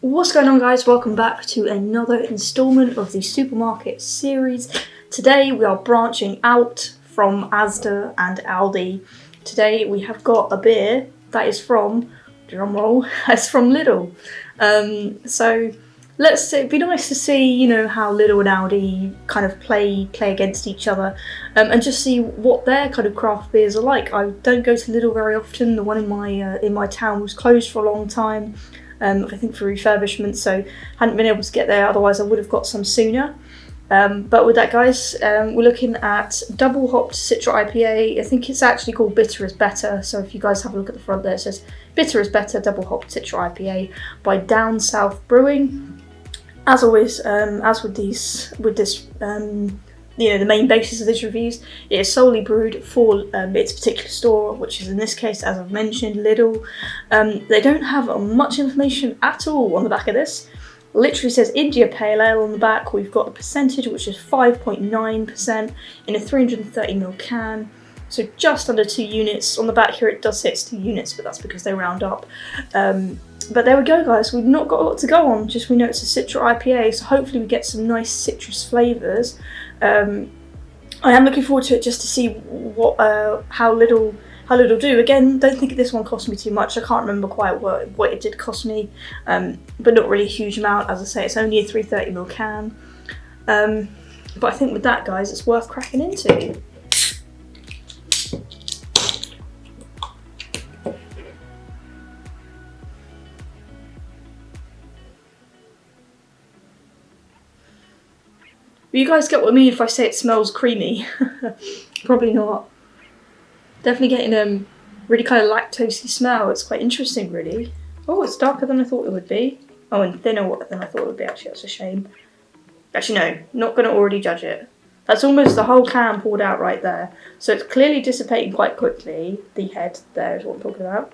What's going on, guys? Welcome back to another installment of the supermarket series. Today we are branching out from Asda and Aldi. Today we have got a beer that is from, drumroll, it's from Lidl. So it'd be nice to see, how Lidl and Aldi kind of play against each other, and just see what their kind of craft beers are like. I don't go to Lidl very often. The one in my town was closed for a long time. I think for refurbishment, so hadn't been able to get there, otherwise I would have got some sooner. But with that, guys, we're looking at double hopped Citra IPA. I think it's actually called Bitter is Better, so if you guys have a look at the front there, it says Bitter is Better double hopped Citra IPA by Brewing. As always, as with this the main basis of these reviews, it is solely brewed for its particular store, which is in this case, as I've mentioned, Lidl. They don't have much information at all on the back of this. It literally says India Pale Ale on the back. We've got the percentage, which is 5.9% in a 330ml can, so just under 2 units. On the back here it does say it's 2 units, but that's because they round up. But there we go, guys. We've not got a lot to go on, just we know it's a Citra IPA, so hopefully we get some nice citrus flavours. I am looking forward to it just to see how Lidl do. Again, don't think this one cost me too much. I can't remember quite what it did cost me, but not really a huge amount. As I say, it's only a 330ml can. But I think with that, guys, it's worth cracking into. You guys get what I mean if I say it smells creamy? Probably not. Definitely getting a really kind of lactosey smell. It's quite interesting, really. Oh, it's darker than I thought it would be. Oh, and thinner than I thought it would be, actually. That's a shame. Actually, no. Not going to already judge it. That's almost the whole can poured out right there. So it's clearly dissipating quite quickly. The head there is what I'm talking about.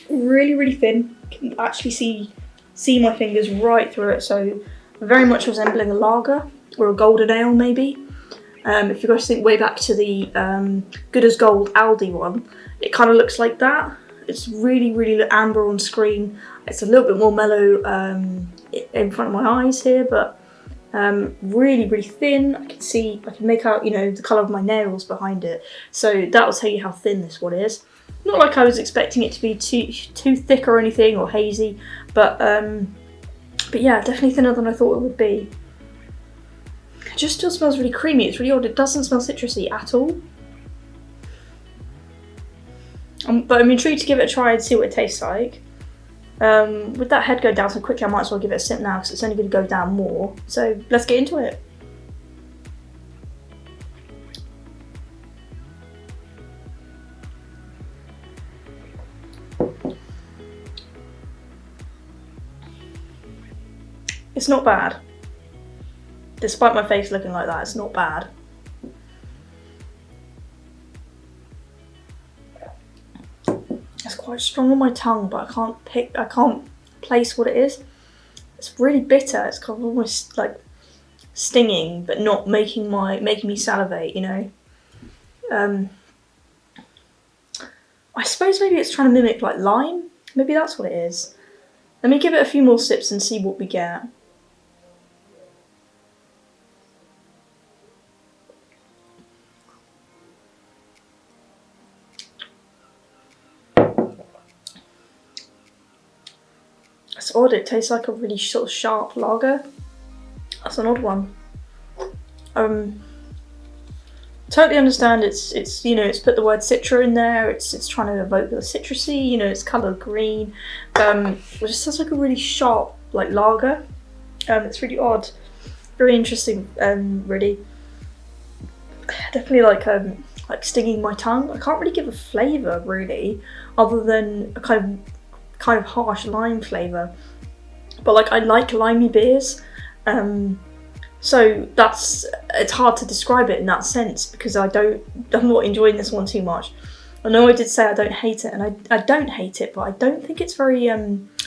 Really, really thin. You can actually see my fingers right through it. So very much resembling a lager. Or a golden ale, maybe. If you guys think way back to the Good as Gold Aldi one, it kind of looks like that. It's really, really amber on screen. It's a little bit more mellow in front of my eyes here, but really, really thin. I can make out, the colour of my nails behind it. So that'll tell you how thin this one is. Not like I was expecting it to be too thick or anything, or hazy, but yeah, definitely thinner than I thought it would be. It just still smells really creamy. It's really odd. It doesn't smell citrusy at all. But I'm intrigued to give it a try and see what it tastes like. With that head going down so quickly, I might as well give it a sip now because it's only going to go down more. So let's get into it. It's not bad. Despite my face looking like that, it's not bad. It's quite strong on my tongue, but I can't place what it is. It's really bitter. It's kind of almost like stinging, but not making me salivate, I suppose maybe it's trying to mimic like lime. Maybe that's what it is. Let me give it a few more sips and see what we get. It's odd, it tastes like a really sort of sharp lager. That's an odd one. Totally understand it's put the word citra in there, it's trying to evoke the citrusy, it's coloured green. It just sounds like a really sharp like lager. It's really odd. Very interesting, really. Definitely like stinging my tongue. I can't really give a flavour really, other than a kind of harsh lime flavour, but like I like limey beers, so it's hard to describe it in that sense because I'm not enjoying this one too much. I know I did say I don't hate it, and I don't hate it, but I don't think it's very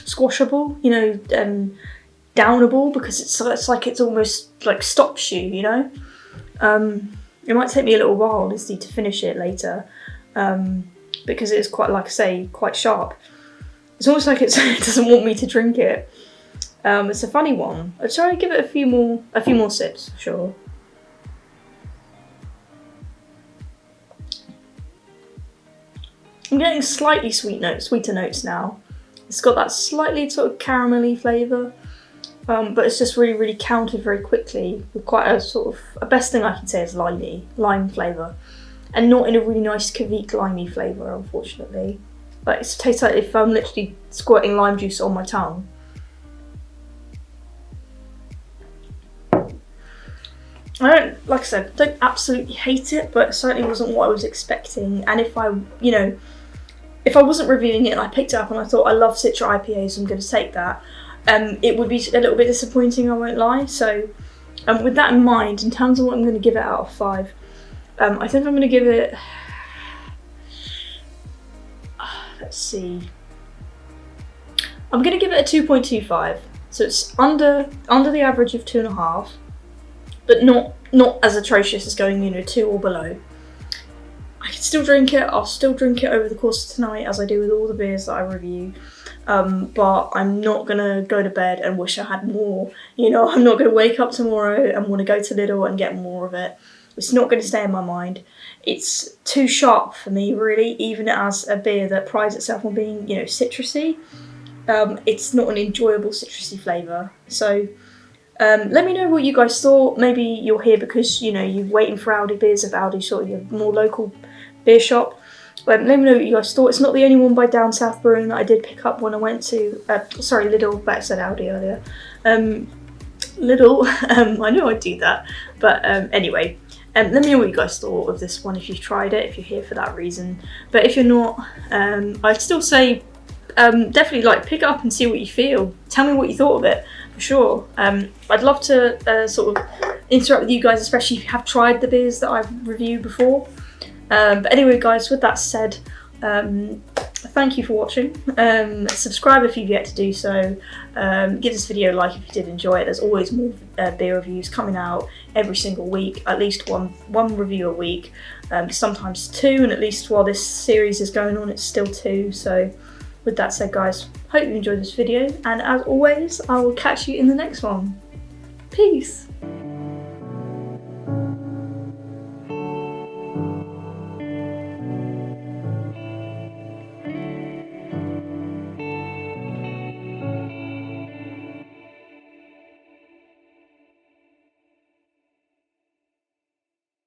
squashable, downable, because it's like it's almost like stops you, It might take me a little while, honestly, to finish it later, because it is quite, like I say, quite sharp. It's almost like it doesn't want me to drink it. It's a funny one. I'll try to give it a few more sips, sure. I'm getting slightly sweeter notes now. It's got that slightly sort of caramelly flavour, but it's just really, really countered very quickly with quite a sort of, a best thing I can say is lime flavour, and not in a really nice Kavik limey flavour, unfortunately. Like, it tastes like if I'm literally squirting lime juice on my tongue. Like I said, don't absolutely hate it, but it certainly wasn't what I was expecting. And if I wasn't reviewing it and I picked it up and I thought I love Citra IPAs, I'm going to take that, it would be a little bit disappointing, I won't lie. So with that in mind, in terms of what I'm going to give it out of 5, I think I'm going to give it, let's see, I'm going to give it a 2.25. So it's under the average of 2.5, but not as atrocious as going 2 or below. I can still drink it. I'll still drink it over the course of tonight, as I do with all the beers that I review. But I'm not gonna go to bed and wish I had more. I'm not gonna wake up tomorrow and want to go to Lidl and get more of it. It's not gonna stay in my mind. It's too sharp for me, really, even as a beer that prides itself on being, citrusy. It's not an enjoyable citrusy flavour. So let me know what you guys thought. Maybe you're here because you're waiting for Aldi beers if Aldi's sort of your more local beer shop. Let me know what you guys thought. It's not the only one by Down South Brewing that I did pick up when I went to Lidl, but I said Aldi earlier. Lidl, I know I'd do that, but anyway, let me know what you guys thought of this one if you've tried it, if you're here for that reason. But if you're not, I'd still say definitely pick it up and see what you feel. Tell me what you thought of it, for sure. I'd love to sort of interact with you guys, especially if you have tried the beers that I've reviewed before. But anyway, guys, with that said, thank you for watching. Subscribe if you've yet to do so. Give this video a like if you did enjoy it. There's always more beer reviews coming out every single week, at least one review a week, sometimes 2, and at least while this series is going on, it's still 2. So with that said, guys, hope you enjoyed this video, and as always, I will catch you in the next one. Peace!